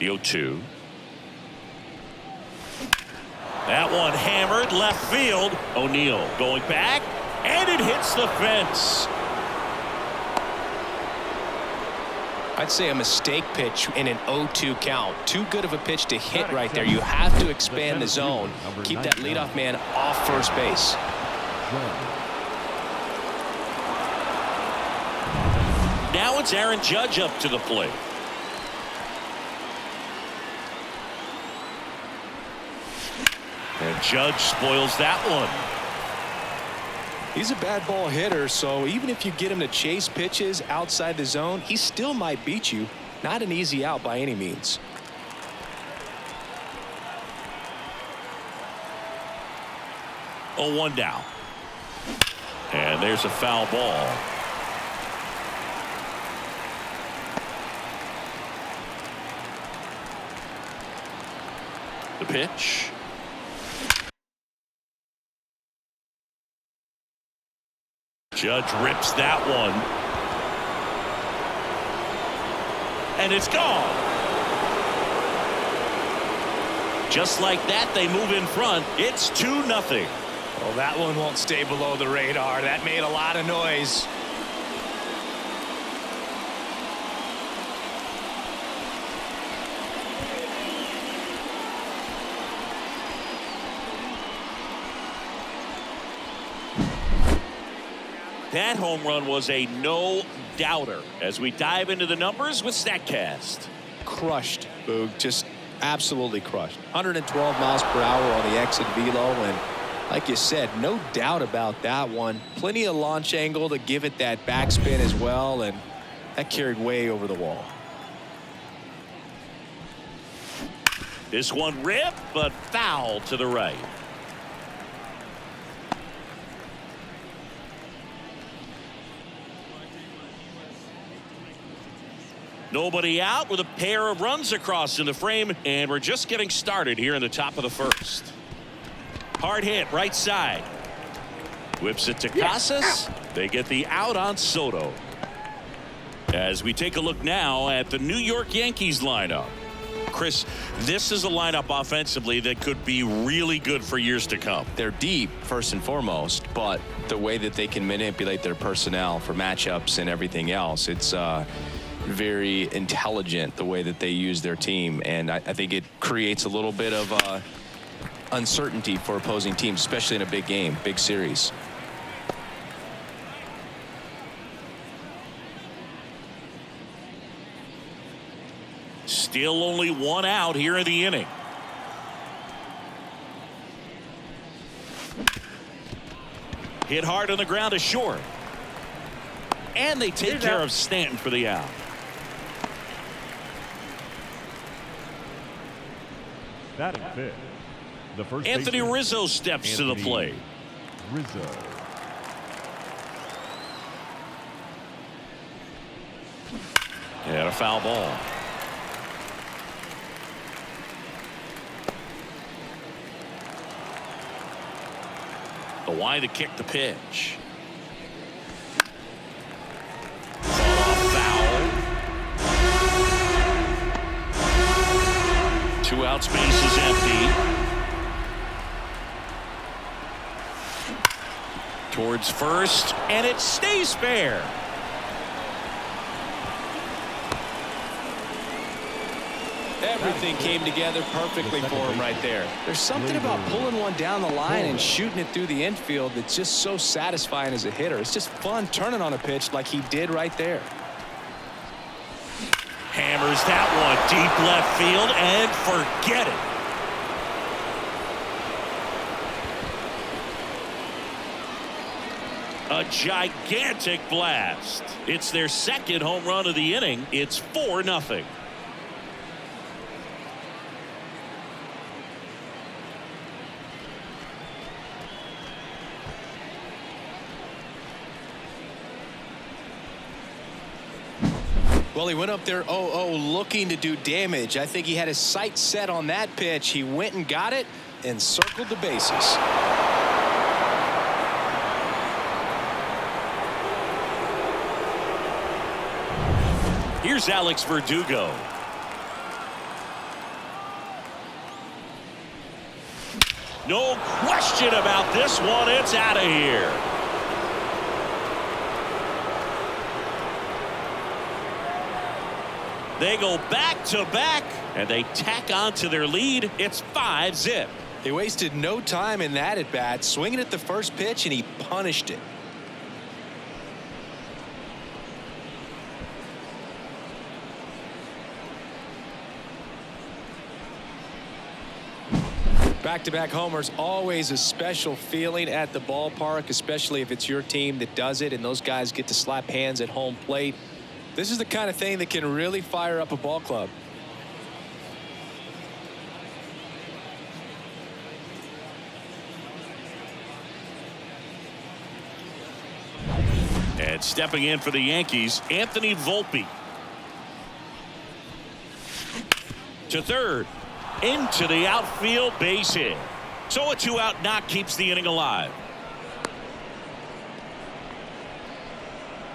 The 0-2. That one hammered left field. O'Neill going back, and it hits the fence. I'd say a mistake pitch in an 0-2 count. Too good of a pitch to hit right there. You have to expand the zone. Keep that leadoff man off first base. Now it's Aaron Judge up to the plate. And Judge spoils that one. He's a bad ball hitter, so even if you get him to chase pitches outside the zone, he still might beat you. Not an easy out by any means. Oh, 1 down. And there's a foul ball. The pitch. Judge rips that one. And it's gone. Just like that, they move in front. It's 2-0. Well, that one won't stay below the radar. That made a lot of noise. That home run was a no-doubter as we dive into the numbers with StatCast. Crushed, Boog. Just absolutely crushed. 112 miles per hour on the exit velo, and like you said, no doubt about that one. Plenty of launch angle to give it that backspin as well, and that carried way over the wall. This one ripped, but foul to the right. Nobody out with a pair of runs across in the frame, and we're just getting started here in the top of the first. Hard hit right side. Whips it to Casas. They get the out on Soto. As we take a look now at the New York Yankees lineup. Chris, this is a lineup offensively that could be really good for years to come. They're deep, first and foremost, but the way that they can manipulate their personnel for matchups and everything else, it's very intelligent the way that they use their team, and I think it creates a little bit of uncertainty for opposing teams, especially in a big game, big series. Still only 1 out here in the inning. Hit hard on the ground to short. And they take care of Stanton for the out. Batting fifth, the first Anthony baseman, Rizzo steps to the plate. Rizzo. And a foul ball. The wide to kick the pitch. Foul. 2 outs, base is empty. Towards first, and it stays fair. Everything came together perfectly for him right there. There's something about pulling one down the line and shooting it through the infield that's just so satisfying as a hitter. It's just fun turning on a pitch like he did right there. Hammers that one deep left field and forget it. A gigantic blast. It's their second home run of the inning. It's 4-0. Well, he went up there 0-0 looking to do damage. I think he had his sights set on that pitch. He went and got it and circled the bases. Here's Alex Verdugo. No question about this one. It's out of here. They go back-to-back, and they tack on to their lead. It's 5-zip. He wasted no time in that at-bat, swinging at the first pitch, and he punished it. Back-to-back homers, always a special feeling at the ballpark, especially if it's your team that does it and those guys get to slap hands at home plate. This is the kind of thing that can really fire up a ball club. And stepping in for the Yankees, Anthony Volpe. To third. Into the outfield, base hit. So a 2-out knock keeps the inning alive.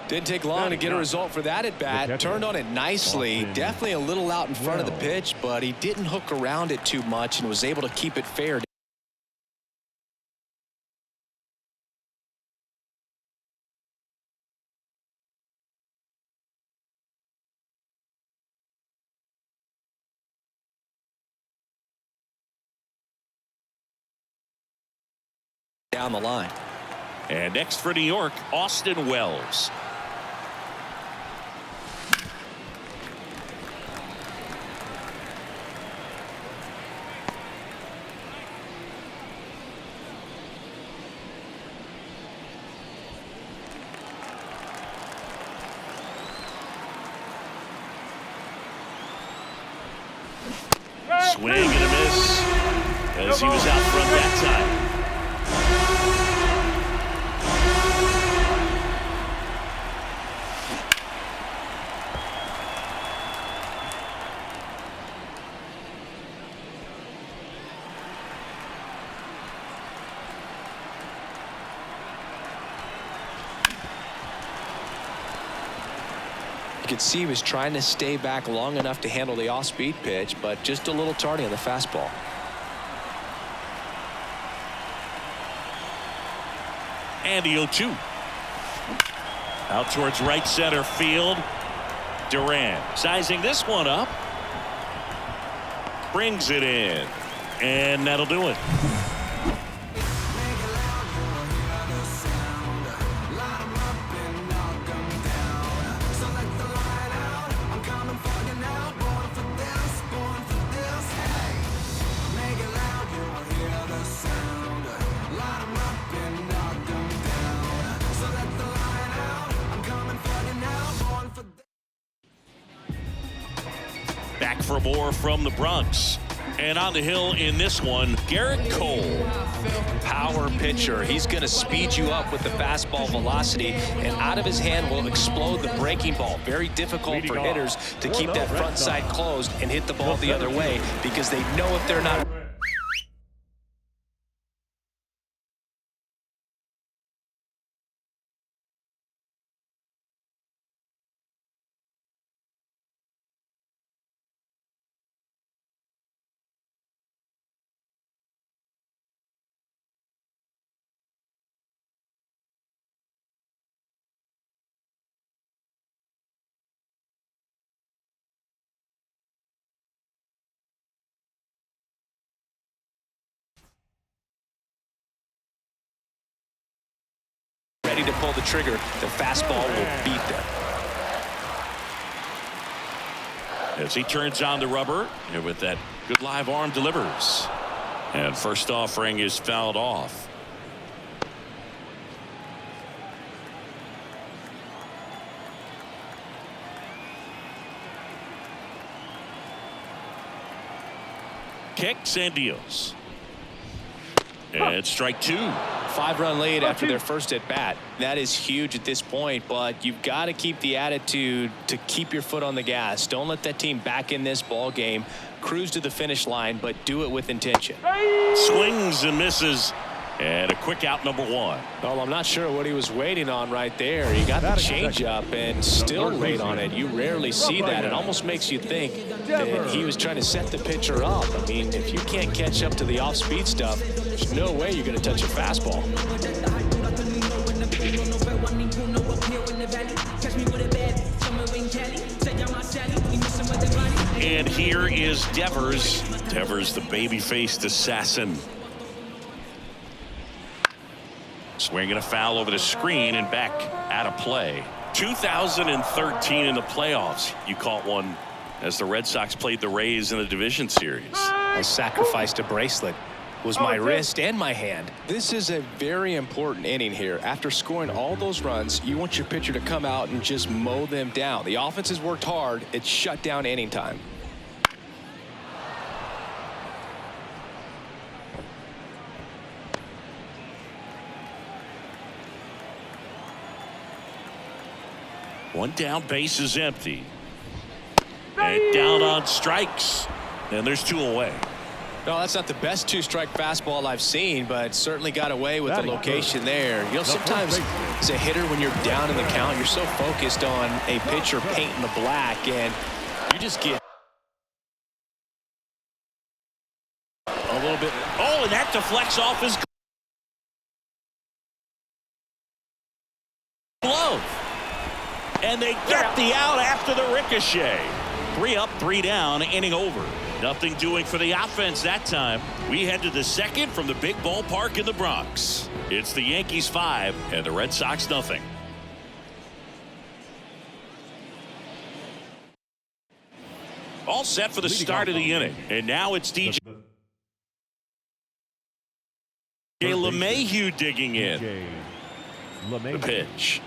Didn't take long to get a result for that at bat. Turned on it nicely. Definitely a little out in front of the pitch, but he didn't hook around it too much and was able to keep it fair. Down the line. And next for New York, Austin Wells. Swing and a miss as he was out front that time. You could see he was trying to stay back long enough to handle the off-speed pitch, but just a little tardy on the fastball. And the 0-2. Out towards right center field. Duran sizing this one up. Brings it in. And that'll do it. Back for more from the Bronx. And on the hill in this one, Garrett Cole. Power pitcher. He's going to speed you up with the fastball velocity, and out of his hand will explode the breaking ball. Very difficult for hitters to keep that front side closed and hit the ball the other way, because they know if they're not ready to pull the trigger, the fastball will beat them. As he turns on the rubber, and with that good live arm delivers. And first offering is fouled off. Kicks and deals. And strike two. 5-run lead after their first at bat. That is huge at this point, but you've got to keep the attitude to keep your foot on the gas. Don't let that team back in this ball game. Cruise to the finish line, but do it with intention. Swings and misses. And a quick out, number one. Well, I'm not sure what he was waiting on right there. He got the changeup and still late on it. You rarely see that. It almost makes you think that he was trying to set the pitcher up. I mean, if you can't catch up to the off-speed stuff, There's no way you're going to touch a fastball. And here is Devers. Devers, the baby-faced assassin. Swinging a foul over the screen and back out of play. 2013 in the playoffs, you caught one as the Red Sox played the Rays in the division series. I sacrificed a bracelet. It was my wrist and my hand. This is a very important inning here. After scoring all those runs, you want your pitcher to come out and just mow them down. The offense has worked hard. It's shut down inning time. One down, base is empty. And down on strikes. And there's 2 away. No, that's not the best 2-strike fastball I've seen, but certainly got away with the location there. You know, sometimes as a hitter, when you're down in the count, you're so focused on a pitcher painting the black, and you just get a little bit. Oh, and that deflects off his glove. And they get the out after the ricochet. 3 up, 3 down, inning over. Nothing doing for the offense that time. We head to the second from the big ballpark in the Bronx. It's the Yankees 5 and the Red Sox nothing. All set for the start of the inning. And now it's DJ LeMahieu digging in. The pitch.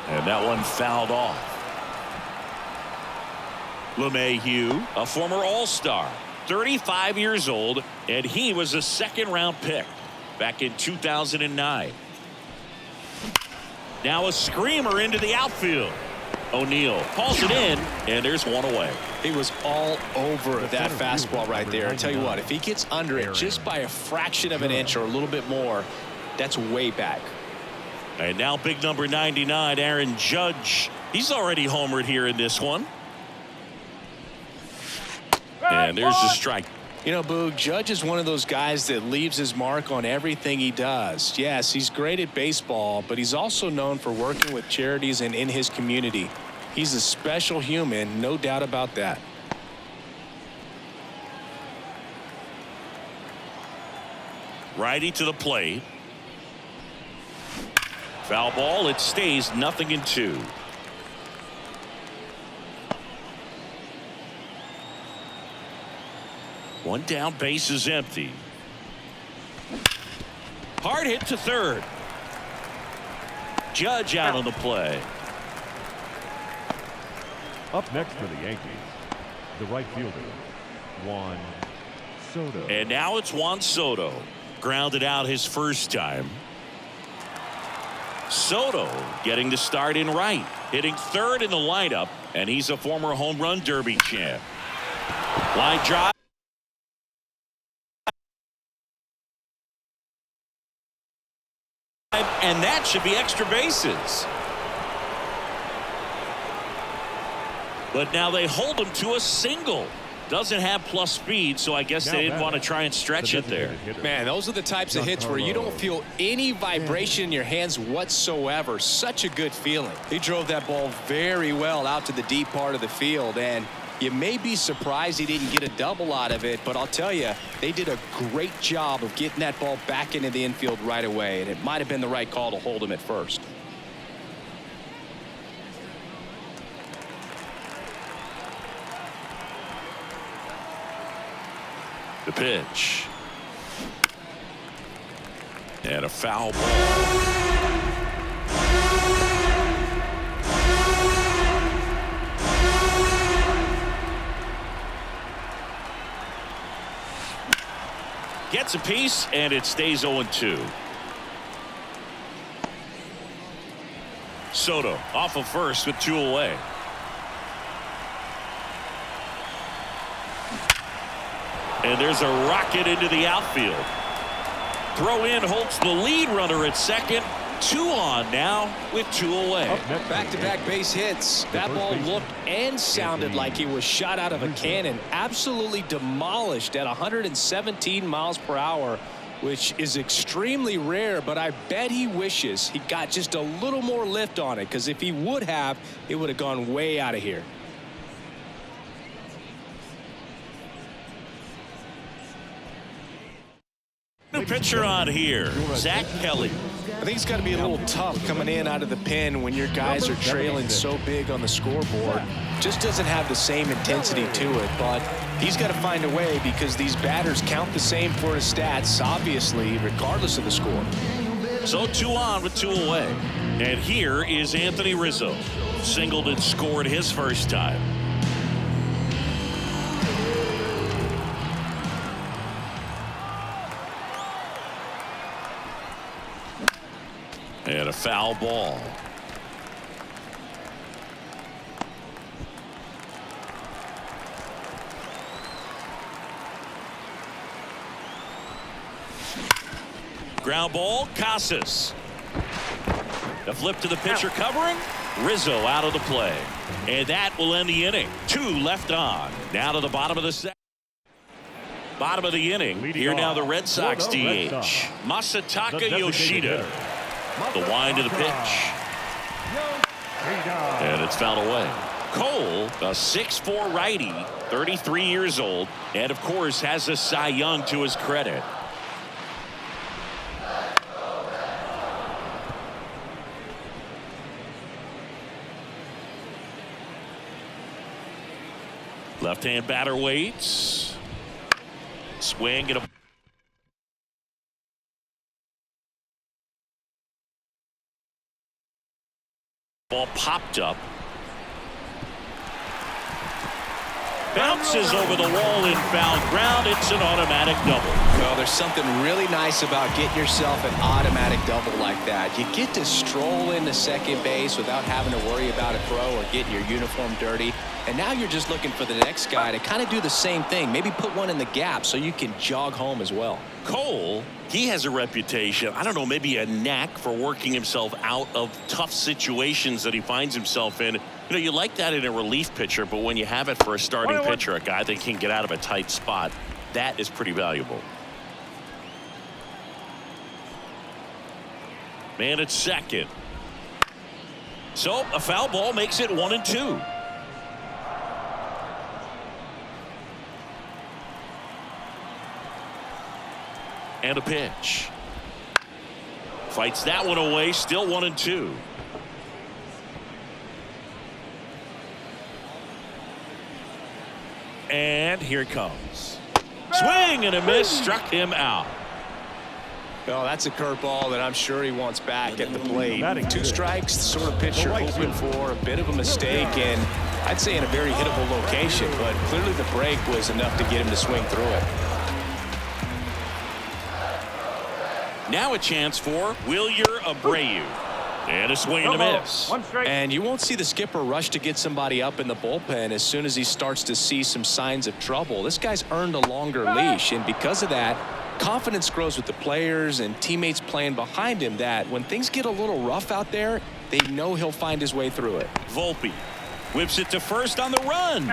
And that one fouled off. LeMahieu, a former All-Star, 35 years old, and he was a second-round pick back in 2009. Now a screamer into the outfield. O'Neill calls it in, and there's 1 away. He was all over that fastball right there. I tell you what, if he gets under it just by a fraction of an inch or a little bit more, that's way back. And now big number 99, Aaron Judge. He's already homered here in this one. And there's the strike. You know, Boog, Judge is one of those guys that leaves his mark on everything he does. Yes, he's great at baseball, but he's also known for working with charities and in his community. He's a special human, no doubt about that. Righty to the plate. Foul ball. It stays 0-2. One down, base is empty. Hard hit to third. Judge out on the play. Up next for the Yankees, the right fielder, Juan Soto. And now it's Juan Soto. Grounded out his first time. Soto getting the start in right. Hitting third in the lineup, and he's a former home run derby champ. Line drive. And that should be extra bases. But now they hold him to a single. Doesn't have plus speed, so I guess they didn't want to try and stretch it there. Man, those are the types of hits where you don't feel any vibration in your hands whatsoever. Such a good feeling. He drove that ball very well out to the deep part of the field, and you may be surprised he didn't get a double out of it, but I'll tell you, they did a great job of getting that ball back into the infield right away, and it might have been the right call to hold him at first. The pitch. And a foul ball. Gets a piece, and it stays 0-2. Soto off of first with 2 away. And there's a rocket into the outfield. Throw in holds the lead runner at second, 2 on now with 2 away. Back-to-back base hits. That ball looked and sounded like it was shot out of a cannon. Absolutely demolished at 117 miles per hour, which is extremely rare, but I bet he wishes he got just a little more lift on it, because if he would have, it would have gone way out of here. New pitcher on here, Zach Kelly. I think it's got to be a little tough coming in out of the pen when your guys are trailing so big on the scoreboard. Just doesn't have the same intensity to it, but he's got to find a way, because these batters count the same for his stats, obviously, regardless of the score. So 2 on with 2 away. And here is Anthony Rizzo. Singled and scored his first time. And a foul ball. Ground ball, Casas. The flip to the pitcher covering. Rizzo out of the play. And that will end the inning. 2 left on. Now to the bottom of the second. Bottom of the inning. Here now the Red Sox DH. Masataka Yoshida. The wind to the pitch. And it's fouled away. Cole, a 6'4" righty, 33 years old, and of course has a Cy Young to his credit. Left-hand batter waits. Swing and a ball popped up. Bounces over the wall in foul ground. It's an automatic double. Well, there's something really nice about getting yourself an automatic double like that. You get to stroll into second base without having to worry about a throw or getting your uniform dirty. And now you're just looking for the next guy to kind of do the same thing. Maybe put one in the gap so you can jog home as well. Cole, he has a reputation, I don't know, maybe a knack for working himself out of tough situations that he finds himself in. You know, you like that in a relief pitcher, but when you have it for a starting pitcher, a guy that can get out of a tight spot, that is pretty valuable. Man at second. So a foul ball makes it 1-2. And a pitch. Fights that one away, still 1-2. And here it comes. Swing and a miss, struck him out. Well, that's a curveball that I'm sure he wants back at the plate. 2 strikes, the sort of pitch you're hoping for, a bit of a mistake, and I'd say in a very hittable location, but clearly the break was enough to get him to swing through it. Now a chance for Wilyer Abreu. And a swing and a miss. And you won't see the skipper rush to get somebody up in the bullpen as soon as he starts to see some signs of trouble. This guy's earned a longer leash, and because of that, confidence grows with the players and teammates playing behind him, that when things get a little rough out there, they know he'll find his way through it. Volpe whips it to first on the run.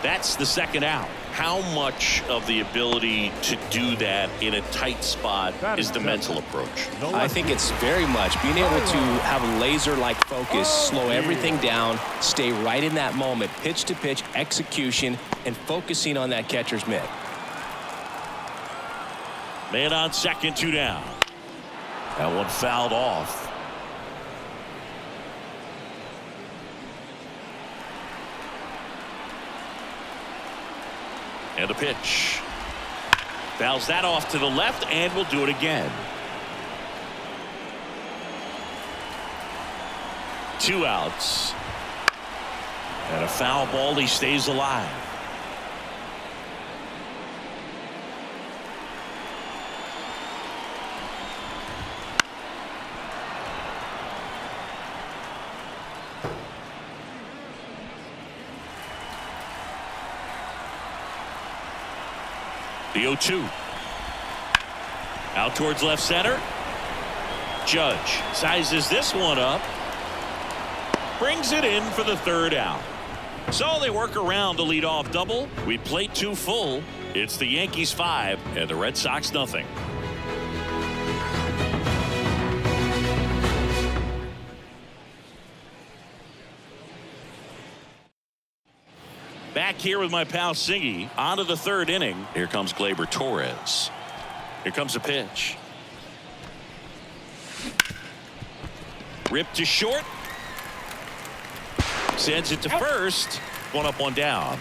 That's the second out. How much of the ability to do that in a tight spot is the mental approach? I think it's very much being able to have a laser-like focus, slow everything down, stay right in that moment, pitch-to-pitch execution, and focusing on that catcher's mitt. Man on second, 2 down. That one fouled off. And a pitch. Fouls that off to the left, and we'll do it again. 2 outs. And a foul ball. He stays alive. The 0-2. Out towards left center. Judge sizes this one up. Brings it in for the third out. So they work around the leadoff double. We played 2 full. It's the Yankees 5 and the Red Sox nothing. Back here with my pal Siggy. On to the third inning. Here comes Gleyber Torres. Here comes a pitch. Ripped to short. Sends it to first. 1 up, 1 down.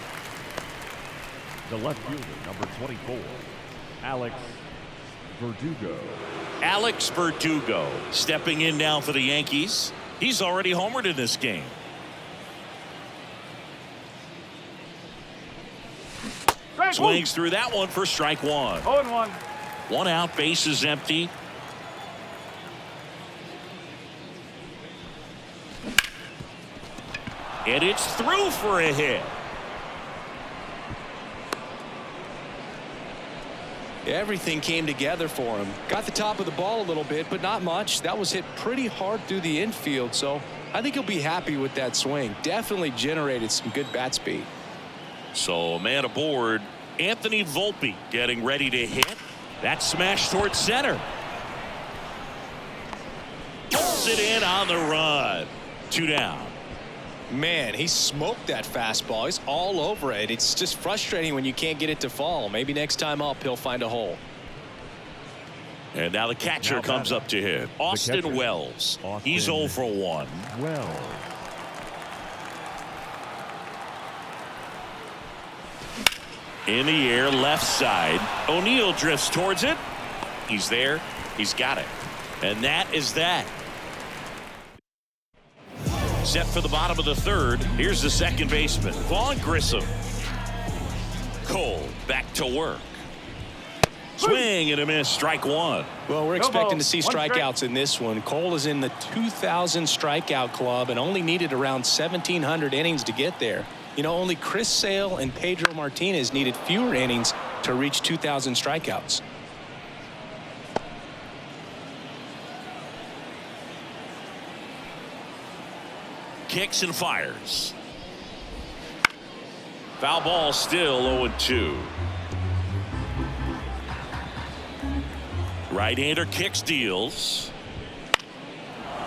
The left fielder, number 24, Alex Verdugo. Alex Verdugo stepping in now for the Yankees. He's already homered in this game. Swings through that one for strike 1. 0-1. 1 out, base is empty. And it's through for a hit. Everything came together for him. Got the top of the ball a little bit, but not much. That was hit pretty hard through the infield, so I think he'll be happy with that swing. Definitely generated some good bat speed. So a man aboard, Anthony Volpe getting ready to hit. That smash towards center. Pulls it in on the run. 2 down. Man, he smoked that fastball. He's all over it. It's just frustrating when you can't get it to fall. Maybe next time up he'll find a hole. And now the catcher comes up to hit. Austin Wells. He's 0 for 1. Wells. In the air, left side. O'Neill drifts towards it. He's there. He's got it. And that is that. Set for the bottom of the third. Here's the second baseman, Vaughn Grissom. Cole back to work. Swing and a miss. Strike 1. Well, we're expecting to see strikeouts in this one. Cole is in the 2,000 strikeout club and only needed around 1,700 innings to get there. You know, only Chris Sale and Pedro Martinez needed fewer innings to reach 2,000 strikeouts. Kicks and fires. Foul ball, still 0-2. Right-hander kicks, deals.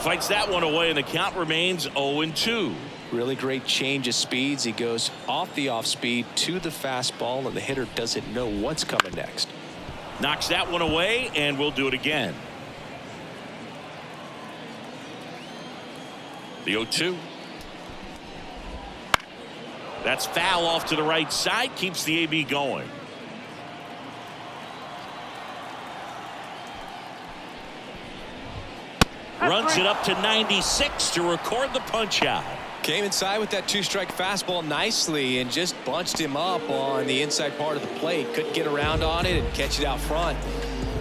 Fights that one away, and the count remains 0-2. Really great change of speeds. He goes off the off speed to the fastball, and the hitter doesn't know what's coming next. Knocks that one away, and we'll do it again. The 0-2. That's foul off to the right side. Keeps the AB going. Runs it up to 96 to record the punch out. Came inside with that 2-strike fastball nicely and just bunched him up on the inside part of the plate. Couldn't get around on it and catch it out front.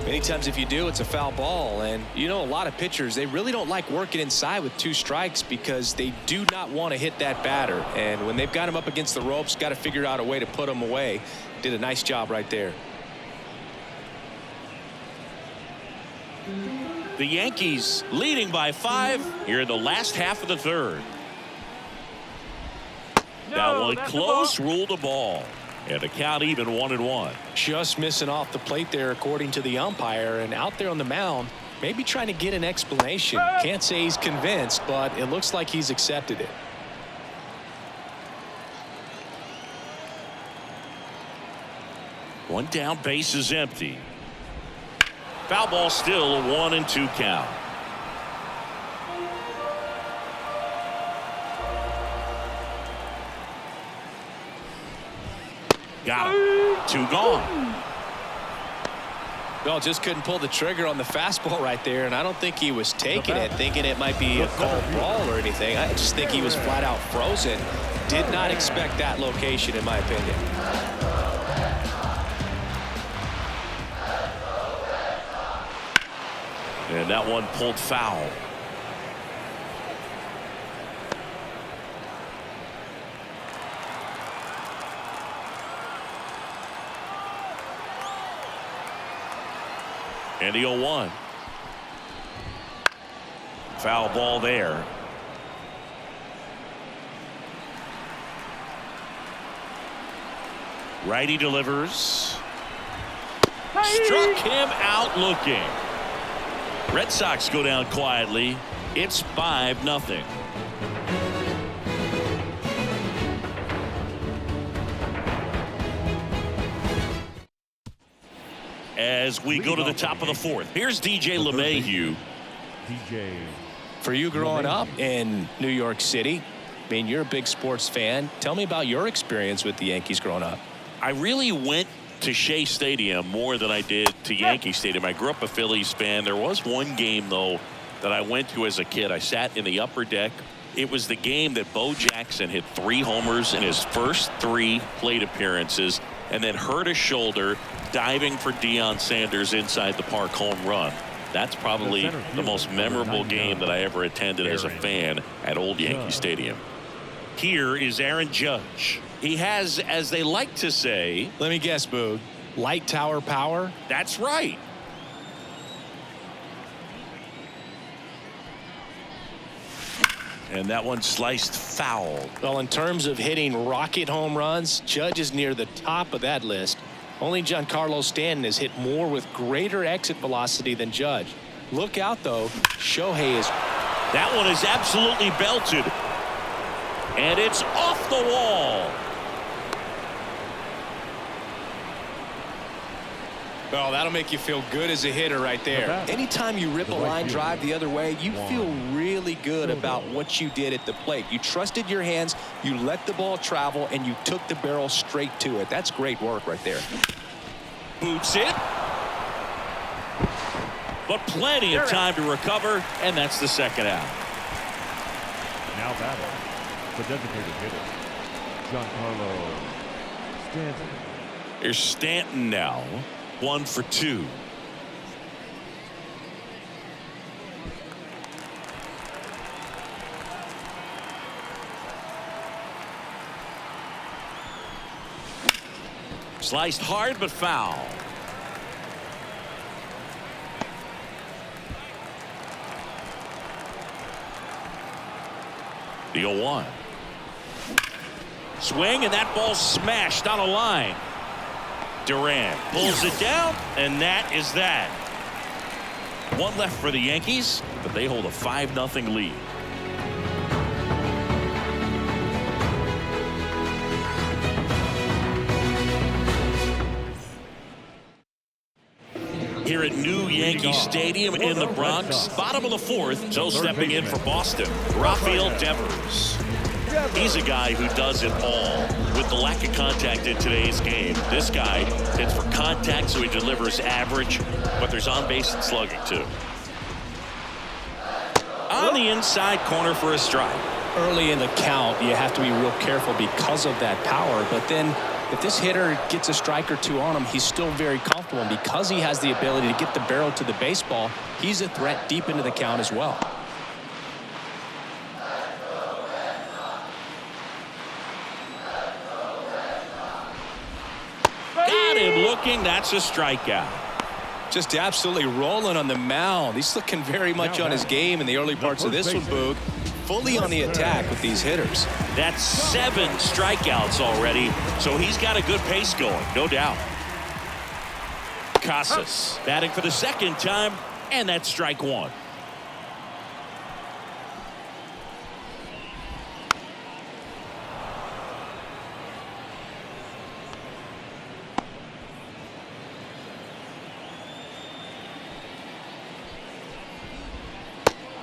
Many times if you do, it's a foul ball. And you know, a lot of pitchers, they really don't like working inside with 2 strikes because they do not want to hit that batter. And when they've got him up against the ropes, got to figure out a way to put him away. Did a nice job right there. The Yankees leading by 5 here in the last half of the third. That one close, ruled a ball. And the count even 1-1. Just missing off the plate there according to the umpire, and out there on the mound maybe trying to get an explanation. Can't say he's convinced, but it looks like he's accepted it. One down, base is empty. Foul ball, still a 1-2 count. Got him. 2 gone. Well, just couldn't pull the trigger on the fastball right there, and I don't think he was taking it, thinking it might be a called ball or anything. I just think he was flat out frozen. Did not expect that location, in my opinion. And that one pulled foul. And the 0-1. Foul ball there. Righty delivers. Struck him out looking. Red Sox go down quietly. It's 5-0. As we go to the top of the fourth, here's DJ LeMahieu. DJ. For you growing up in New York City, I mean, you're a big sports fan. Tell me about your experience with the Yankees growing up. I really went to Shea Stadium more than I did to Yankee Stadium. I grew up a Phillies fan. There was one game, though, that I went to as a kid. I sat in the upper deck. It was the game that Bo Jackson hit 3 homers in his first 3 plate appearances and then hurt his shoulder diving for Deion Sanders inside the park home run. That's probably the most memorable game that I ever attended as a fan at Old Yankee Stadium. Here is Aaron Judge. He has, as they like to say, let me guess, Boog, light tower power? That's right. And that one sliced foul. Well, in terms of hitting rocket home runs, Judge is near the top of that list. Only Giancarlo Stanton has hit more with greater exit velocity than Judge. Look out, though. Shohei is... That one is absolutely belted. And it's off the wall. Well, that'll make you feel good as a hitter right there. Anytime you rip a line drive the other way, you feel really good about what you did at the plate. You trusted your hands, you let the ball travel, and you took the barrel straight to it. That's great work right there. Boots it. But plenty of time to recover, and that's the second out. Now battle. The designated hitter, Giancarlo Stanton. Here's Stanton now. 1 for 2. Sliced hard but foul. The 0-1. Swing, and that ball smashed on a line. Durant pulls it down, and that is that. 1 left for the Yankees, but they hold a 5-0 lead. Here at New Yankee Stadium in the Bronx, bottom of the fourth, so stepping in for Boston, Rafael Devers. He's a guy who does it all. With the lack of contact in today's game, this guy hits for contact, so he delivers average, but there's on-base and slugging too. On the inside corner for a strike. Early in the count, you have to be real careful because of that power, but then if this hitter gets a strike or 2 on him, he's still very comfortable, and because he has the ability to get the barrel to the baseball, he's a threat deep into the count as well. Got him looking. That's a strikeout. Just absolutely rolling on the mound. He's looking very much on his game in the early parts of this one, Boog. Fully on the attack with these hitters. That's 7 strikeouts already, so he's got a good pace going, no doubt. Casas batting for the second time, and that's strike 1.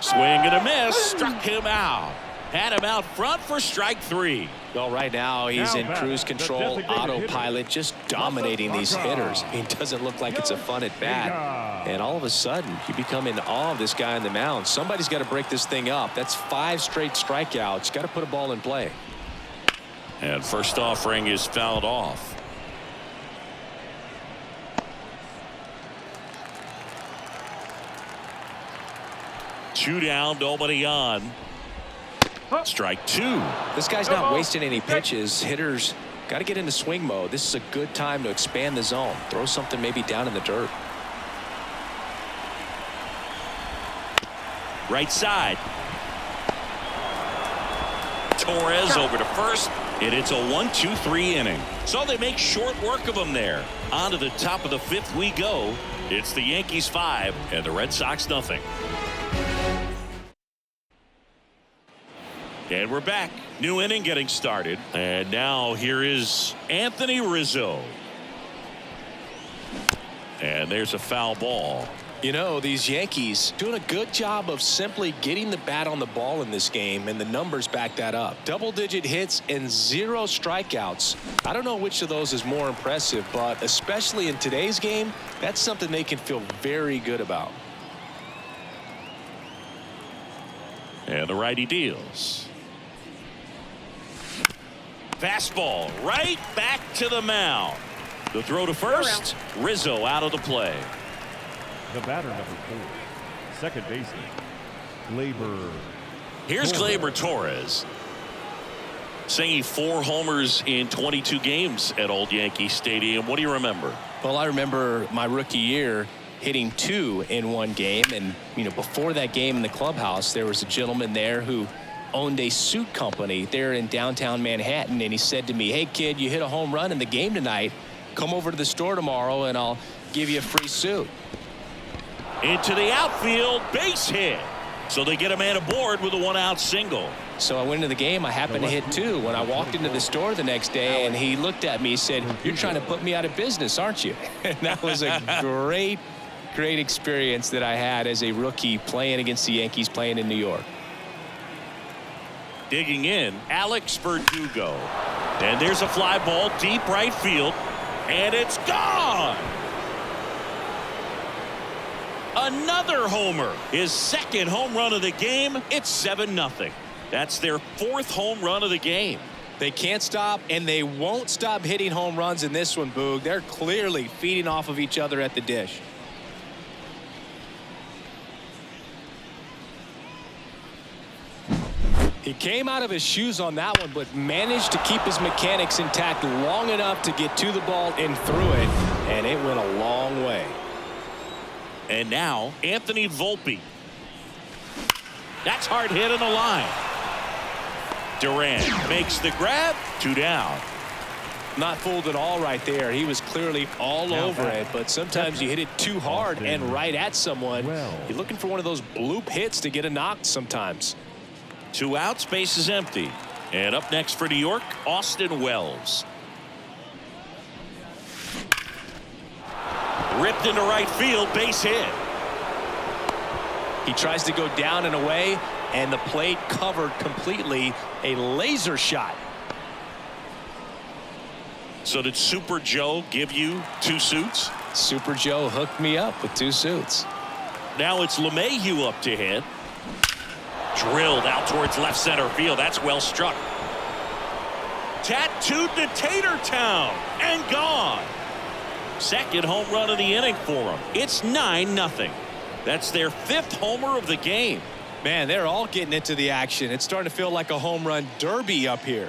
Swing and a miss, struck him out. Had him out front for strike 3. Well, right now he's in cruise control, autopilot, just dominating these hitters. He doesn't look like it's a fun at bat. And all of a sudden, you become in awe of this guy on the mound. Somebody's got to break this thing up. That's 5 straight strikeouts. Got to put a ball in play. And first offering is fouled off. Two down, nobody on. Strike 2. This guy's not wasting any pitches. Hitters got to get into swing mode. This is a good time to expand the zone. Throw something maybe down in the dirt. right side. Torres over to first, and it's a 1-2-3 inning. So they make short work of them there. On to the top of the fifth we go. It's the Yankees 5 and the Red Sox nothing. And we're back. New inning getting started. And now here is Anthony Rizzo. And there's a foul ball. You know, these Yankees doing a good job of simply getting the bat on the ball in this game, and the numbers back that up. Double-digit hits and 0 strikeouts. I don't know which of those is more impressive, but especially in today's game, that's something they can feel very good about. And the righty deals. Fastball right back to the mound. The throw to first. Rizzo out of the play. The batter, number 4, second baseman, Gleyber. Here's Gleyber Torres. Singing 4 homers in 22 games at Old Yankee Stadium. What do you remember? Well, I remember my rookie year hitting 2 in one game, and before that game in the clubhouse, there was a gentleman there who owned a suit company there in downtown Manhattan, and he said to me, "Hey kid, you hit a home run in the game tonight. Come over to the store tomorrow and I'll give you a free suit." Into the outfield, base hit. So they get a man aboard with a 1-out single. So I went into the game. I happened to hit 2 when I walked into the store the next day, and he looked at me and said, "You're trying to put me out of business, aren't you?" And that was a great experience that I had as a rookie playing against the Yankees, playing in New York. Digging in, Alex Verdugo. And there's a fly ball deep right field, and it's gone. Another homer. His second home run of the game. It's 7-0. That's their 4th home run of the game. They can't stop, and they won't stop hitting home runs in this one, Boog. They're clearly feeding off of each other at the dish. He came out of his shoes on that one, but managed to keep his mechanics intact long enough to get to the ball and through it, and it went a long way. And now Anthony Volpe. That's hard hit on the line. Durant makes the grab. 2 down. Not fooled at all right there. He was clearly all over it, but sometimes you hit it too hard and right at someone. You're looking for one of those bloop hits to get a knock sometimes. 2 outs, base is empty. And up next for New York, Austin Wells. Ripped into right field, base hit. He tries to go down and away, and the plate covered completely. A laser shot. So did Super Joe give you 2 suits? Super Joe hooked me up with 2 suits. Now it's LeMahieu up to hit. Drilled out towards left center field. That's well struck. Tattooed to Tatertown and gone. Second home run of the inning for them. It's 9-0. That's their 5th homer of the game. Man, they're all getting into the action. It's starting to feel like a home run derby up here.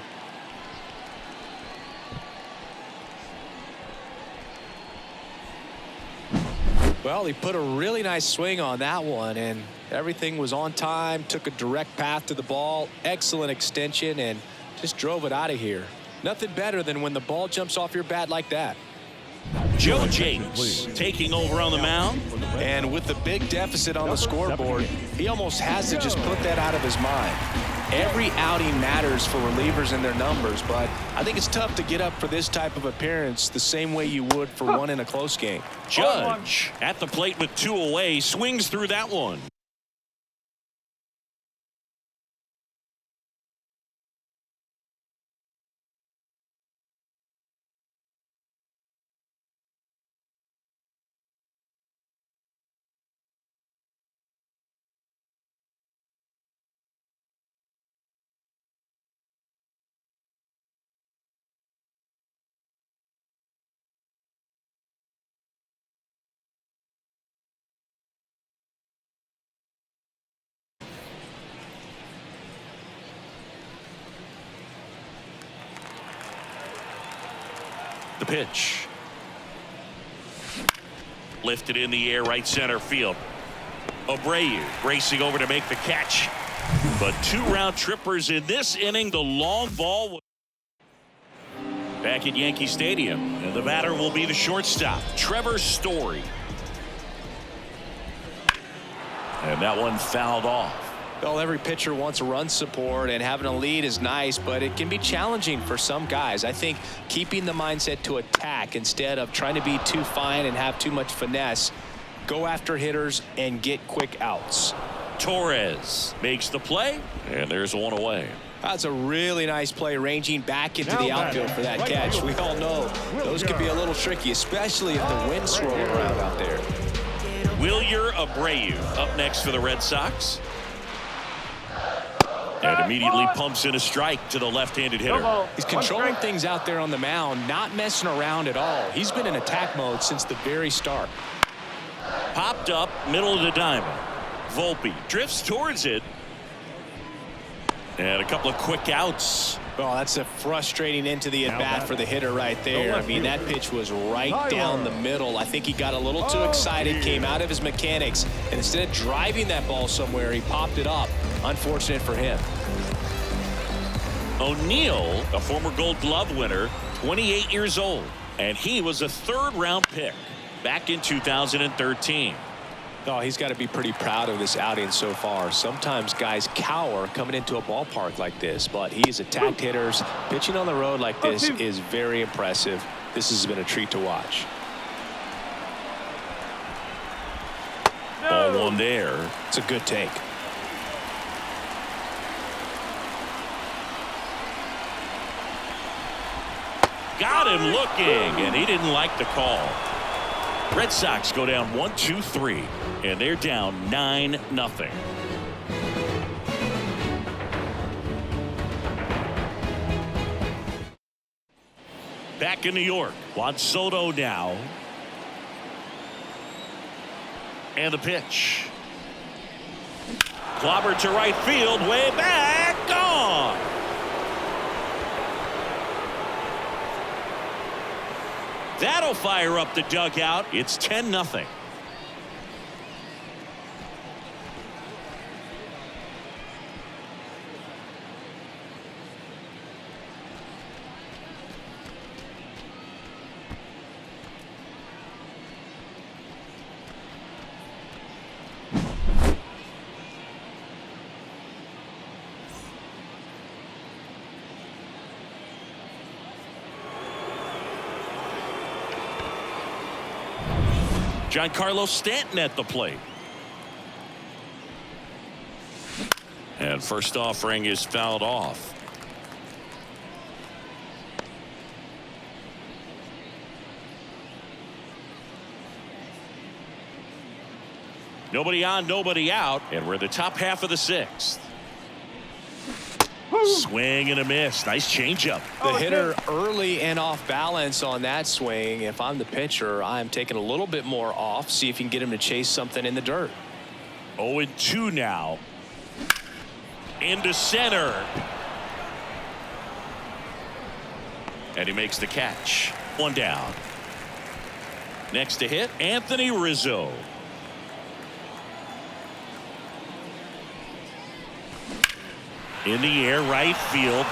Well, he put a really nice swing on that one, and everything was on time. Took a direct path to the ball. Excellent extension, and just drove it out of here. Nothing better than when the ball jumps off your bat like that. Joe Jakes taking over on the mound. And with the big deficit on the scoreboard, he almost has to just put that out of his mind. Every outing matters for relievers and their numbers, but I think it's tough to get up for this type of appearance the same way you would for one in a close game. Judge at the plate with 2 away, swings through that one. The pitch. Lifted in the air, right center field. Abreu racing over to make the catch. But 2 round trippers in this inning. The long ball. Back at Yankee Stadium, and the batter will be the shortstop, Trevor Story. And that one fouled off. Well, every pitcher wants run support, and having a lead is nice, but it can be challenging for some guys. I think keeping the mindset to attack instead of trying to be too fine and have too much finesse, go after hitters and get quick outs. Torres makes the play, and there's one away. That's a really nice play, ranging back into the outfield for that catch. We all know those can be a little tricky, especially if the wind's swirling around out there. Wilyer Abreu up next for the Red Sox. And immediately pumps in a strike to the left-handed hitter. He's controlling things out there on the mound, not messing around at all. He's been in attack mode since the very start. Popped up, middle of the diamond. Volpe drifts towards it. And a couple of quick outs. Oh, that's a frustrating into the at-bat for the hitter right there. I mean, that pitch was right down the middle. I think he got a little too excited, came out of his mechanics, and instead of driving that ball somewhere, he popped it up. Unfortunate for him. O'Neill, a former Gold Glove winner, 28 years old, and he was a 3rd-round pick back in 2013. Oh, he's got to be pretty proud of this outing so far. Sometimes guys cower coming into a ballpark like this, but he's attacked hitters. Pitching on the road like this is very impressive. This has been a treat to watch. Ball one there. It's a good take. Got him looking, and he didn't like the call. Red Sox go down 1-2-3, and they're down 9-0. Back in New York, Juan Soto now. And the pitch. Clobber to right field, way back, gone. That'll fire up the dugout. It's 10-0. Giancarlo Stanton at the plate. And first offering is fouled off. Nobody on, nobody out, and we're in the top half of the 6th. Swing and a miss. Nice changeup. The hitter early and off balance on that swing. If I'm the pitcher, I'm taking a little bit more off. See if you can get him to chase something in the dirt. 0-2 now. Into center. And he makes the catch. One down. Next to hit, Anthony Rizzo. In the air, right field.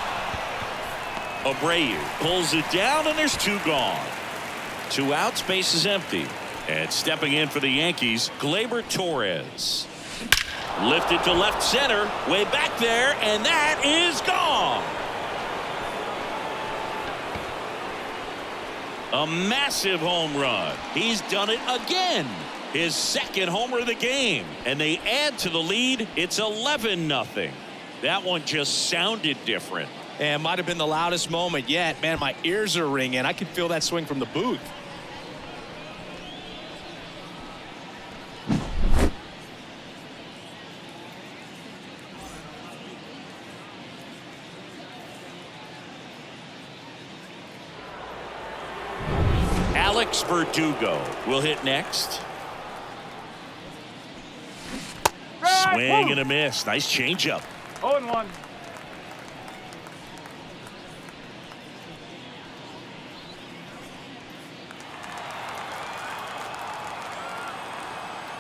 Abreu pulls it down, and there's 2 gone. 2 outs, base is empty. And stepping in for the Yankees, Gleyber Torres. Lifted to left center, way back there, and that is gone. A massive home run. He's done it again. His 2nd homer of the game. And they add to the lead. It's 11-0. That one just sounded different. And might have been the loudest moment yet. Man, my ears are ringing. I can feel that swing from the booth. Alex Verdugo will hit next. Swing and a miss. Nice changeup. 0-1.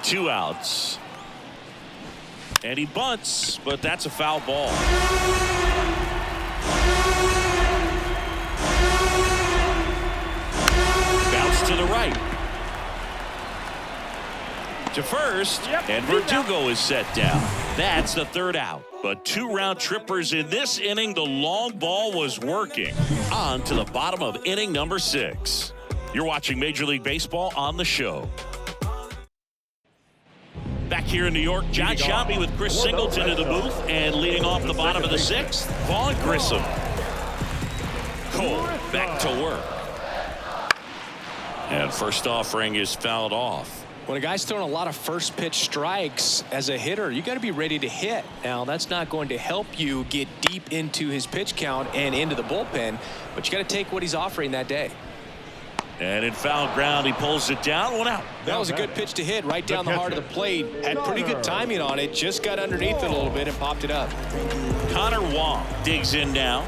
Two outs. And he bunts, but that's a foul ball. Bounce to the right. To first, and Verdugo is set down. That's the third out. But 2 round trippers in this inning. The long ball was working. On to the bottom of inning number 6. You're watching Major League Baseball on the show. Back here in New York, John Shambi with Chris Singleton in the booth, and leading off the bottom of the 6th, Vaughn Grissom. Cole back to work. And first offering is fouled off. When a guy's throwing a lot of first pitch strikes as a hitter, you got to be ready to hit. Now, that's not going to help you get deep into his pitch count and into the bullpen, but you got to take what he's offering that day. And in foul ground, he pulls it down. 1 out. That was a good pitch to hit right down the heart of the plate. Had pretty good timing on it. Just got underneath it a little bit and popped it up. Connor Wong digs in now.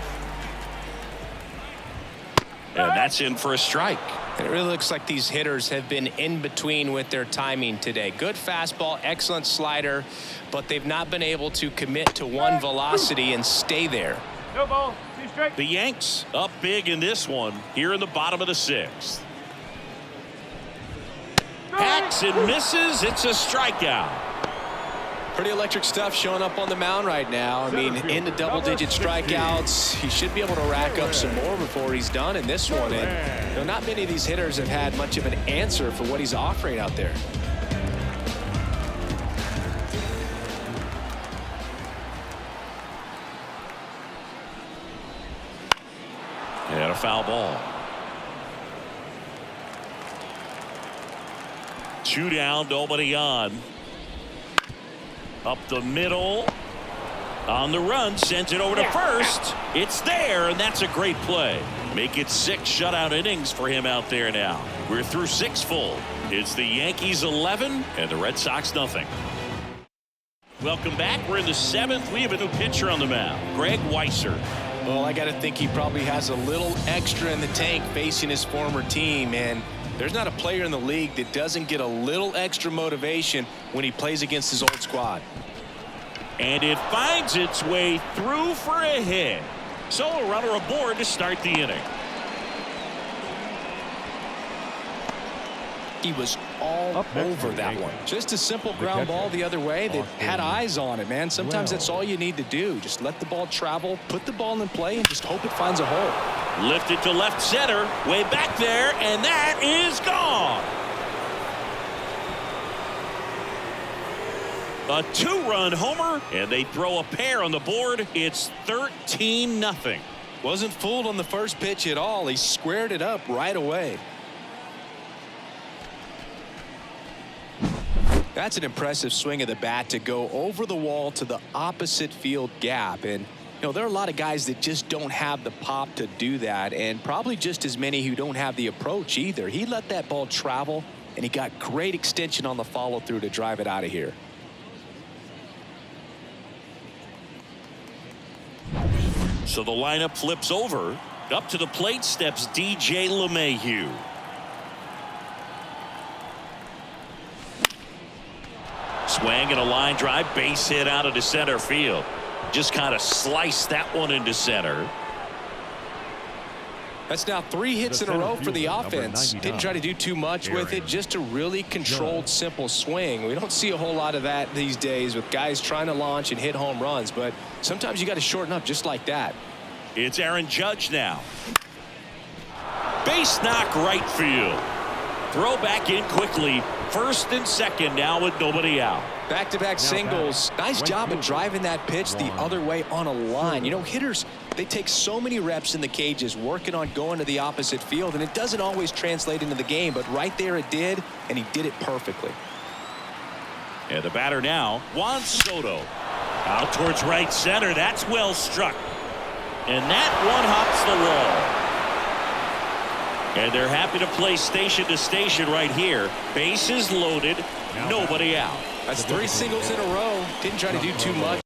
And that's in for a strike. And it really looks like these hitters have been in between with their timing today. Good fastball, excellent slider, but they've not been able to commit to one velocity and stay there. No ball. The Yanks up big in this one here in the bottom of the 6th. Hacks and misses. It's a strikeout. Pretty electric stuff showing up on the mound right now. I mean, into double-digit strikeouts. He should be able to rack up some more before he's done in this one. And you know, not many of these hitters have had much of an answer for what he's offering out there. And a foul ball. 2 down, nobody on. Up the middle. On the run, sends it over to first. It's there, and that's a great play. Make it 6 shutout innings for him out there now. We're through 6 full. It's the Yankees 11 and the Red Sox nothing. Welcome back. We're in the 7th. We have a new pitcher on the mound, Greg Weisser. Well, I got to think he probably has a little extra in the tank facing his former team, and there's not a player in the league that doesn't get a little extra motivation when he plays against his old squad. And it finds its way through for a hit. So a runner aboard to start the inning. He was all over that one. Just a simple ground ball the other way that had eyes on it, man. Sometimes that's all you need to do. Just let the ball travel, put the ball in play, and just hope it finds a hole. Lifted to left center, way back there, and that is gone. A 2-run homer, and they throw a pair on the board. It's 13-0. Wasn't fooled on the first pitch at all. He squared it up right away. That's an impressive swing of the bat to go over the wall to the opposite field gap. And, you know, there are a lot of guys that just don't have the pop to do that, and probably just as many who don't have the approach either. He let that ball travel, and he got great extension on the follow-through to drive it out of here. So the lineup flips over. Up to the plate steps DJ LeMahieu. Swing and a line drive, base hit out into center field. Just kind of sliced that one into center. That's now 3 hits in a row for the offense. Didn't try to do too much with it, just a really controlled, simple swing. We don't see a whole lot of that these days with guys trying to launch and hit home runs, but sometimes you got to shorten up just like that. It's Aaron Judge now. Base knock right field. Throw back in quickly. First and second now with nobody out. Back-to-back singles. Nice job of driving that pitch the other way on a line. You know, hitters, they take so many reps in the cages working on going to the opposite field, and it doesn't always translate into the game, but right there it did, and he did it perfectly. And the batter now, Juan Soto. Out towards right center. That's well struck. And that one hops the wall. And they're happy to play station to station right here. Bases loaded, nobody out. That's 3 singles in a row. Didn't try to do too much.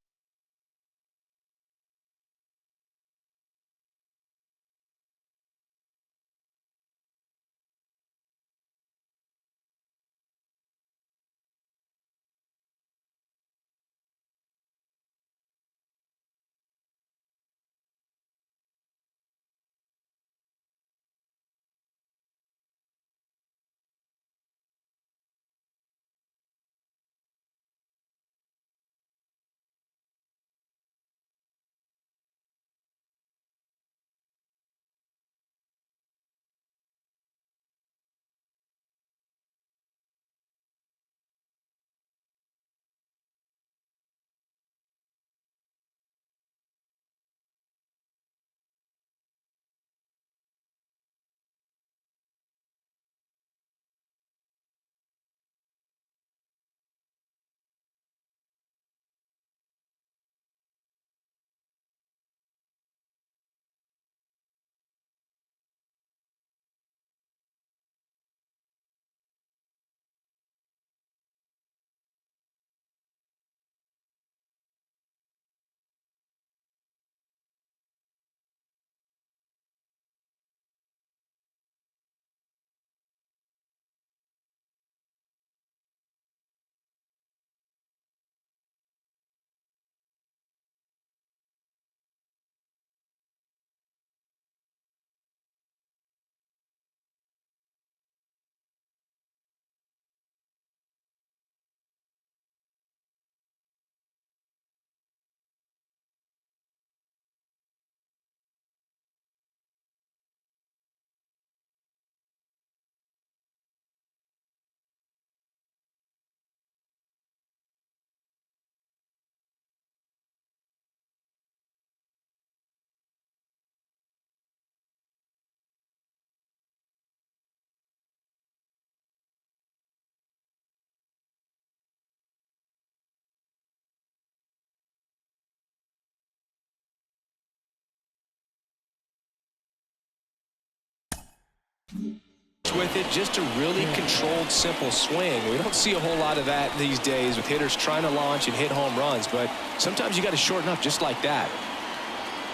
With it, just a really controlled, simple swing. We don't see a whole lot of that these days with hitters trying to launch and hit home runs, but sometimes you got to shorten up just like that.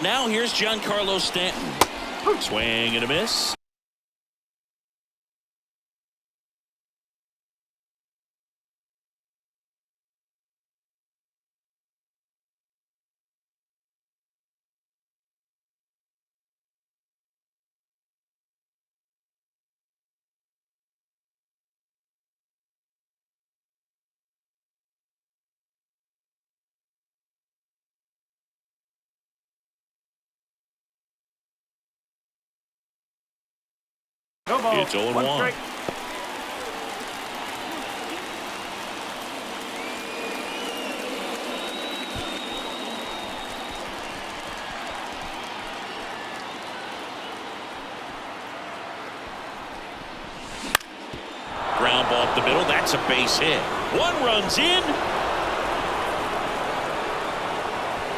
Now here's Giancarlo Stanton. Swing and a miss. It's 0-1. Ground ball up the middle. That's a base hit. One run's in.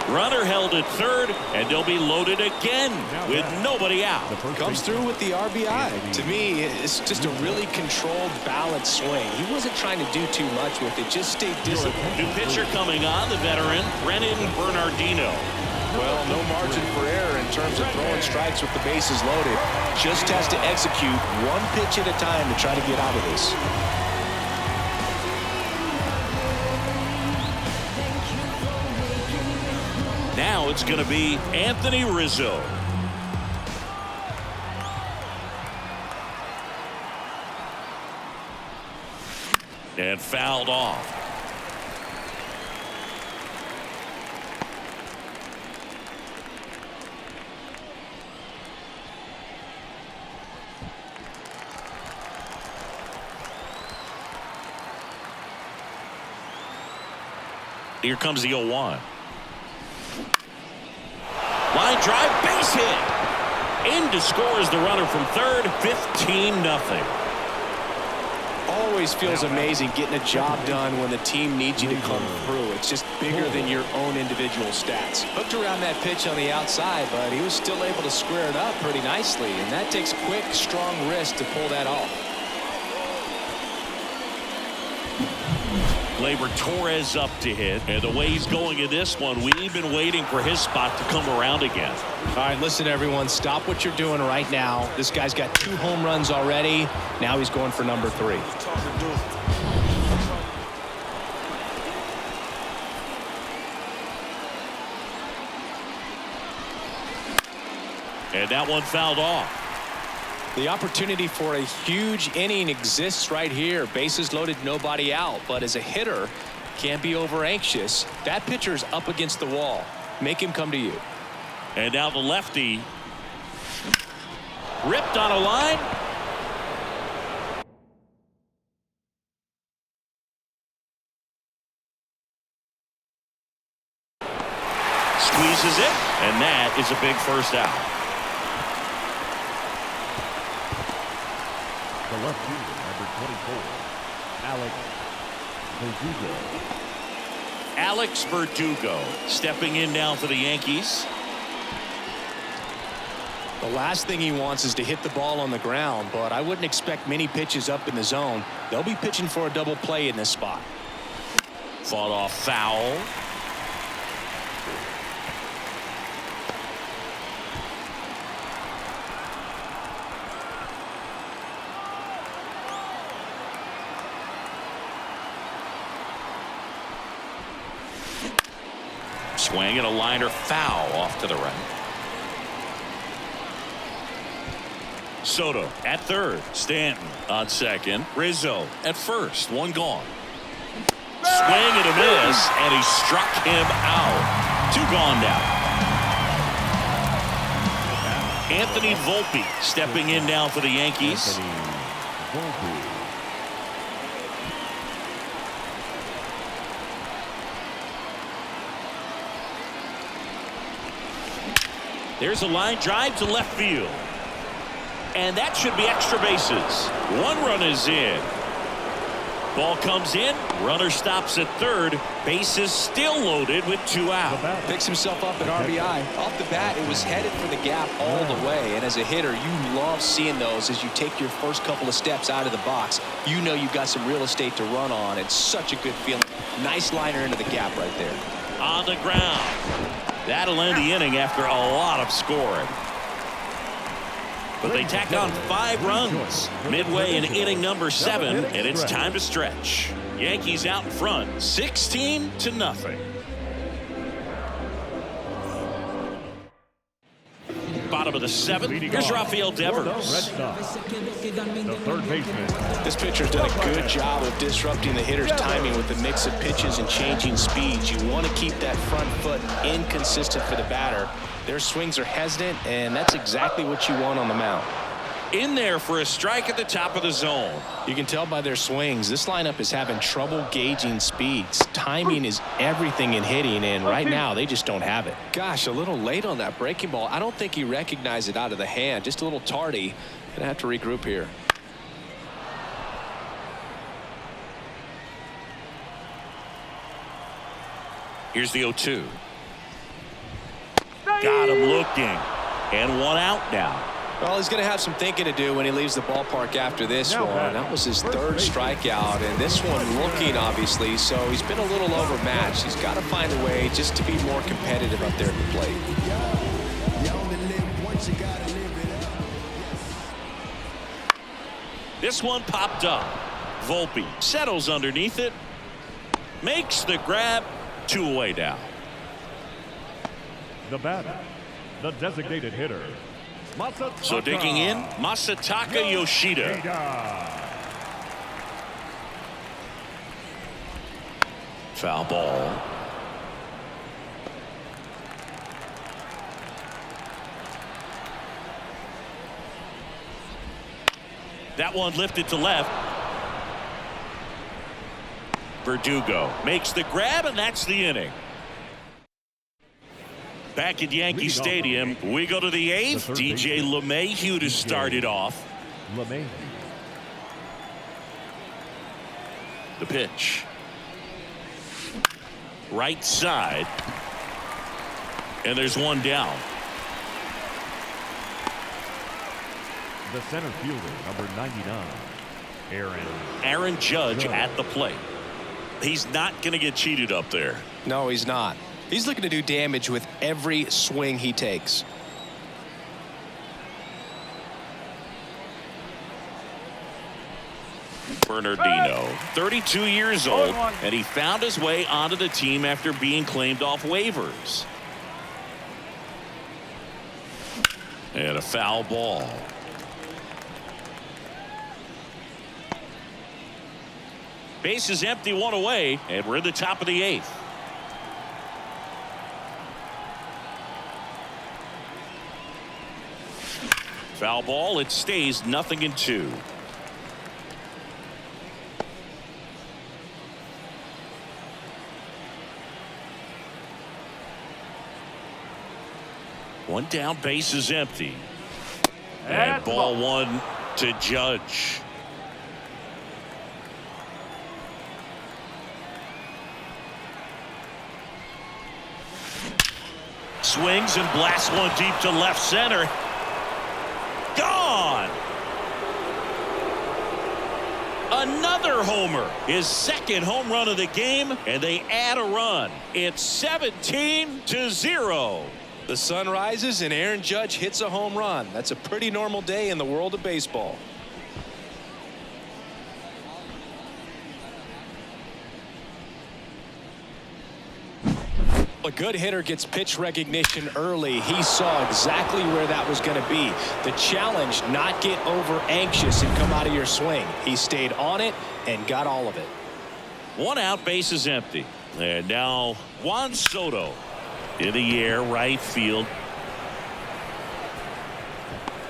Runner held at third, and they'll be loaded again with nobody out. Comes through with the RBI. To me, it's just a really controlled, balanced swing. He wasn't trying to do too much with it, just stay disciplined. New pitcher coming on, the veteran, Brennan Bernardino. Well, no margin for error in terms of throwing strikes with the bases loaded. Just has to execute one pitch at a time to try to get out of this. Now it's going to be Anthony Rizzo. And fouled off. Here comes the 0-1. Line drive, base hit. In to score is the runner from third, 15-0. Always feels amazing getting a job done when the team needs you to come through. It's just bigger than your own individual stats. Hooked around that pitch on the outside, but he was still able to square it up pretty nicely, and that takes quick, strong wrist to pull that off. Gleyber Torres up to hit, and the way he's going in this one, we've been waiting for his spot to come around again. All right, listen, everyone, stop what you're doing right now. This guy's got 2 home runs already. Now he's going for number 3. And that one fouled off. The opportunity for a huge inning exists right here. Bases loaded, nobody out. But as a hitter, can't be over anxious. That pitcher's up against the wall. Make him come to you. And now the lefty ripped on a line. Squeezes it, and that is a big first out. The left fielder, number 24, Alex Verdugo. Alex Verdugo stepping in now for the Yankees. The last thing he wants is to hit the ball on the ground, but I wouldn't expect many pitches up in the zone. They'll be pitching for a double play in this spot. Fought off foul. Swing and a liner foul off to the right. Soto at third. Stanton on second. Rizzo at first. One gone. Swing and a miss, and he struck him out. 2 gone now. Anthony Volpe stepping in now for the Yankees. There's a line drive to left field. And that should be extra bases. 1 run is in. Ball comes in. Runner stops at third. Bases still loaded with 2 out. Picks himself up at RBI. Off the bat, it was headed for the gap all the way. And as a hitter, you love seeing those as you take your first couple of steps out of the box. You know you've got some real estate to run on. It's such a good feeling. Nice liner into the gap right there. On the ground. That'll end the inning after a lot of scoring. But they tack on 5 runs midway in inning number 7, and it's time to stretch. Yankees out in front, 16-0. Bottom of the 7th. Here's Rafael Devers. The third baseman. This pitcher's done a good job of disrupting the hitter's timing with the mix of pitches and changing speeds. You want to keep that front foot inconsistent for the batter. Their swings are hesitant, and that's exactly what you want on the mound. In there for a strike at the top of the zone. You can tell by their swings, this lineup is having trouble gauging speeds. Timing is everything in hitting, and right now they just don't have it. Gosh, a little late on that breaking ball. I don't think he recognized it out of the hand. Just a little tardy. Gonna have to regroup here. Here's the 0-2. Got him looking. And 1 out now. Well, he's going to have some thinking to do when he leaves the ballpark after this one. That was his 3rd strikeout, and this one looking, obviously, so he's been a little overmatched. He's got to find a way just to be more competitive up there at the plate. This one popped up. Volpe settles underneath it. Makes the grab. 2 away now. The batter, the designated hitter. So digging in, Masataka Yoshida. Foul ball. That one lifted to left. Verdugo makes the grab, and that's the inning. Back at Yankee Stadium, we go to the 8th. DJ LeMahieu to start it off. The pitch. Right side. And there's 1 down. The center fielder, number 99, Aaron Judge at the plate. He's not going to get cheated up there. No, he's not. He's looking to do damage with every swing he takes. Bernardino, 32 years old, and he found his way onto the team after being claimed off waivers. And a foul ball. Base is empty, 1 away, and we're in the top of the 8th. Foul ball. It stays 0-2. One down, base is empty. And ball 1 to Judge. Swings and blasts one deep to left center. Gone. Another homer. His 2nd home run of the game, and they add a run. It's 17-0. The sun rises and Aaron Judge hits a home run. That's a pretty normal day in the world of baseball. A good hitter gets pitch recognition early. He saw exactly where that was going to be. The challenge, not get over anxious and come out of your swing. He stayed on it and got all of it. 1 out, base is empty. And now Juan Soto in the air, right field.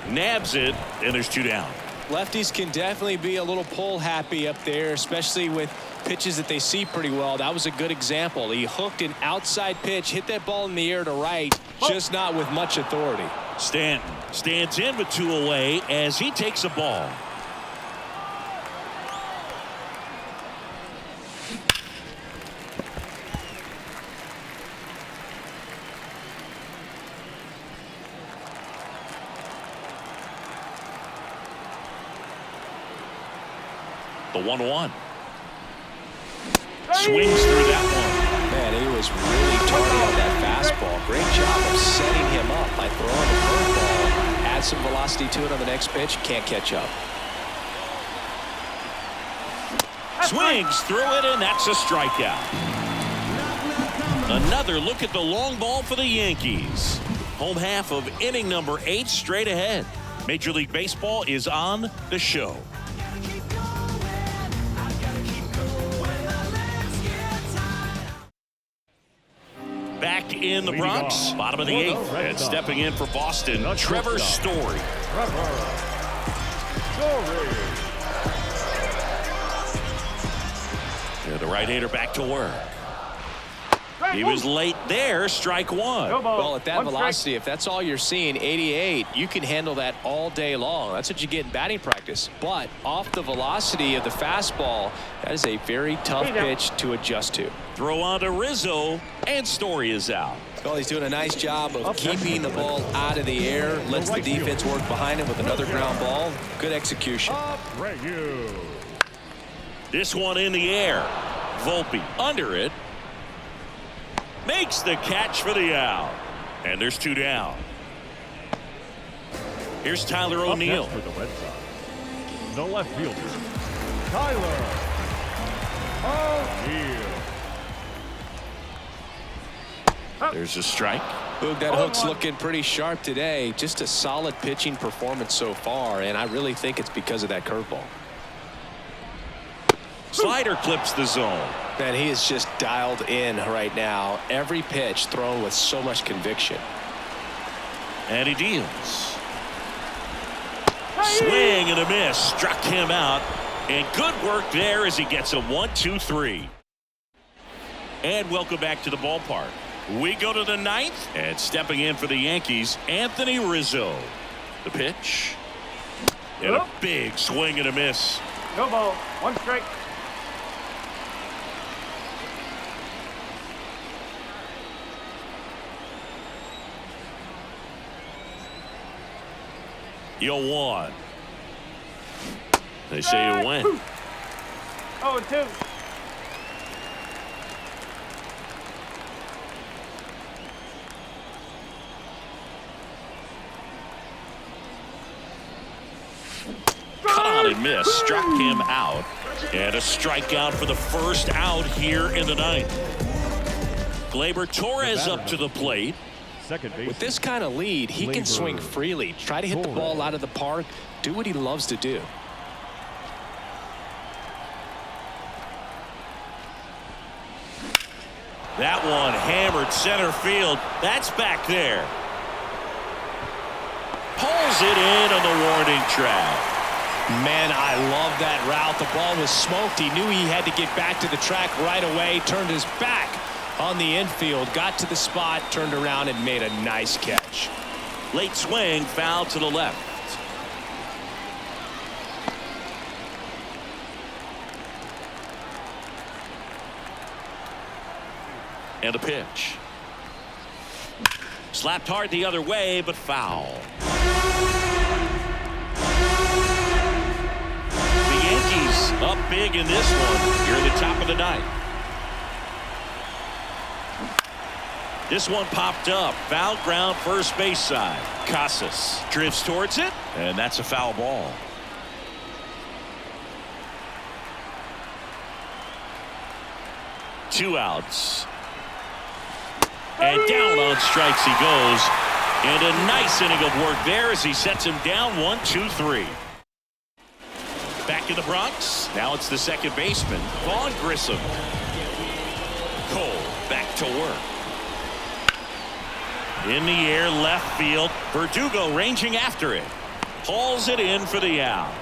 Nabs it, and there's 2 down. Lefties can definitely be a little pull happy up there, especially with pitches that they see pretty well. That was a good example. He hooked an outside pitch, hit that ball in the air to right, just not with much authority. Stanton stands in with 2 away as he takes a ball. The 1-1. Swings through that one. Man, he was really tardy on that fastball. Great job of setting him up by throwing the curveball. Add some velocity to it on the next pitch. Can't catch up. Swings through it, and that's a strikeout. Another look at the long ball for the Yankees. Home half of inning number 8 straight ahead. Major League Baseball is on the show. Back in the Bronx, bottom of the 8th, and stepping in for Boston, Trevor Story. Yeah, the right-hander back to work. He was late there, strike 1. Well, at that velocity, if that's all you're seeing, 88, you can handle that all day long. That's what you get in batting practice. But off the velocity of the fastball, that is a very tough pitch to adjust to. Throw on to Rizzo, and Story is out. Well, he's doing a nice job of keeping the ball out of the air, lets the defense work behind him with another ground ball. Good execution. This one in the air. Volpe under it. Makes the catch for the out. And there's 2 down. Here's Tyler O'Neill. For the Red Sox, the left fielder, Tyler O'Neill. There's a strike. Boog, that hook's looking pretty sharp today. Just a solid pitching performance so far, and I really think it's because of that curveball. Slider clips the zone. Man, he is just dialed in right now. Every pitch thrown with so much conviction. And he deals. Swing and a miss. Struck him out. And good work there as he gets a 1-2-3. And welcome back to the ballpark. We go to the 9th. And stepping in for the Yankees, Anthony Rizzo. The pitch. And a big swing and a miss. No ball. 1 strike. You won. They say you win. 0-2. Cut on and miss. Struck him out. And a strikeout for the first out here in the 9th. Gleyber Torres up to the plate. With this kind of lead, he can swing freely, try to hit the ball out of the park, do what he loves to do. That one hammered center field. That's back there. Pulls it in on the warning track. Man, I love that route. The ball was smoked. He knew he had to get back to the track right away, turned his back on the infield, got to the spot, turned around and made a nice catch. Late swing, foul to the left. And a pitch. Slapped hard the other way, but foul. The Yankees up big in this one here in the top of the 9th. This one popped up. Foul ground first base side. Casas drifts towards it, and that's a foul ball. Two outs. And down on strikes he goes. And a nice inning of work there as he sets him down 1-2-3. Back in the Bronx. Now it's the second baseman, Vaughn Grissom. Cole back to work. In the air, left field. Verdugo ranging after it. Hauls it in for the out.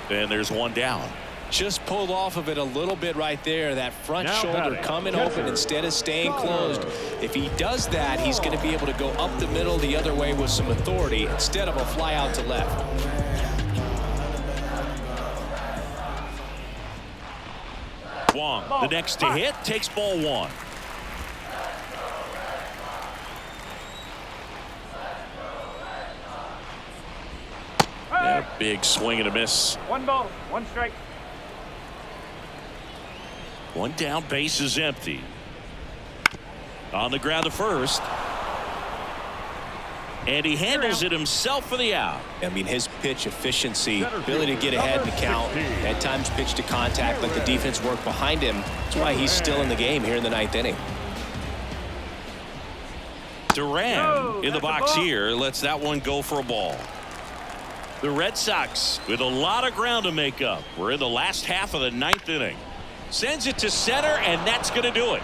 And there's one down. Just pulled off of it a little bit right there. That front shoulder coming open instead of staying closed. If he does that, he's going to be able to go up the middle the other way with some authority instead of a fly out to left. Wong, the next to hit, takes ball 1. And a big swing and a miss. 1 ball. 1 strike. One down, base is empty. On the ground to first. And he handles it himself for the out. I mean, his pitch efficiency, ability to get ahead in the count, at times pitch to contact, let the defense work behind him. That's why he's still in the game here in the 9th inning. Duran in the box here lets that one go for a ball. The Red Sox with a lot of ground to make up. We're in the last half of the 9th inning. Sends it to center, and that's going to do it.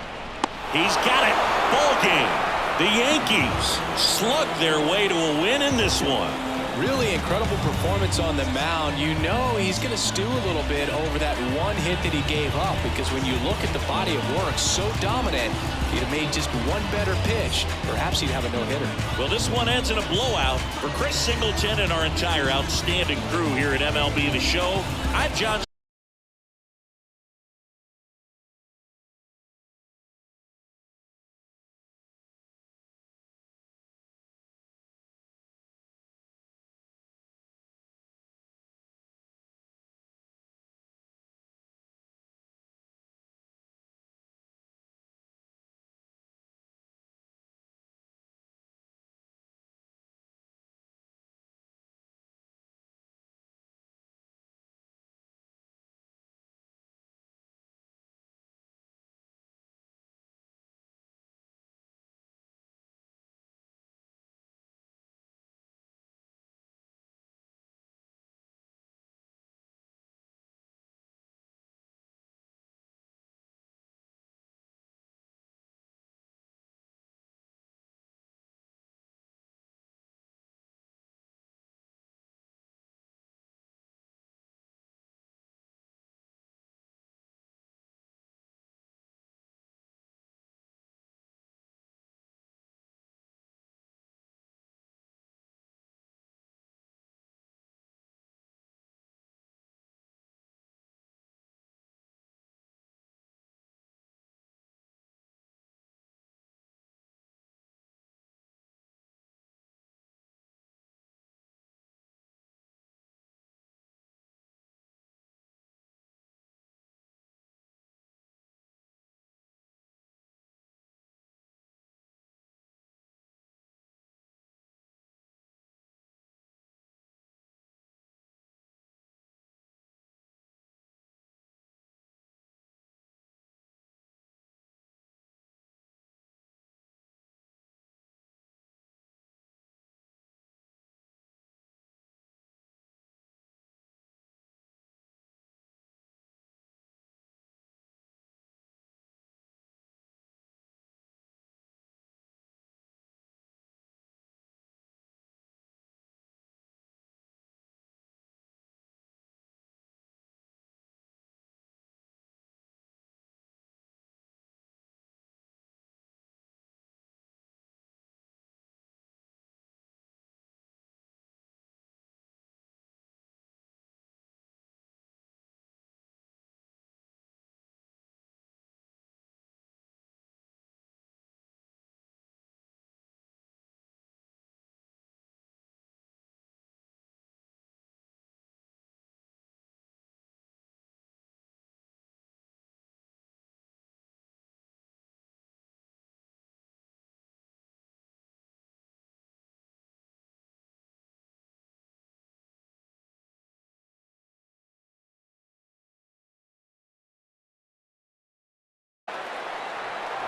He's got it. Ball game. The Yankees slug their way to a win in this one. Really incredible performance on the mound. You know he's going to stew a little bit over that one hit that he gave up, because when you look at the body of work, so dominant, he'd have made just one better pitch. Perhaps he'd have a no-hitter. Well, this one ends in a blowout. For Chris Singleton and our entire outstanding crew here at MLB The Show, I'm John.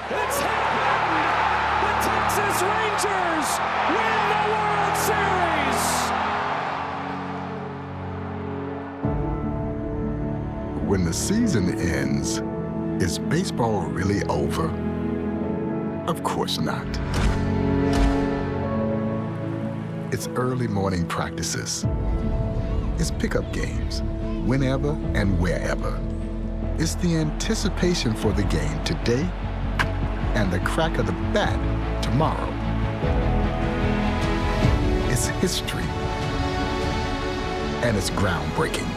It's happened! The Texas Rangers win the World Series! When the season ends, is baseball really over? Of course not. It's early morning practices. It's pickup games, whenever and wherever. It's the anticipation for the game today and the crack of the bat tomorrow. It's history, and it's groundbreaking.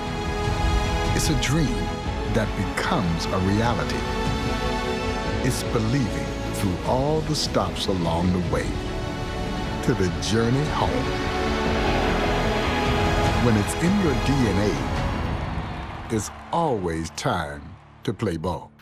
It's a dream that becomes a reality. It's believing through all the stops along the way to the journey home. When it's in your DNA, there's always time to play ball.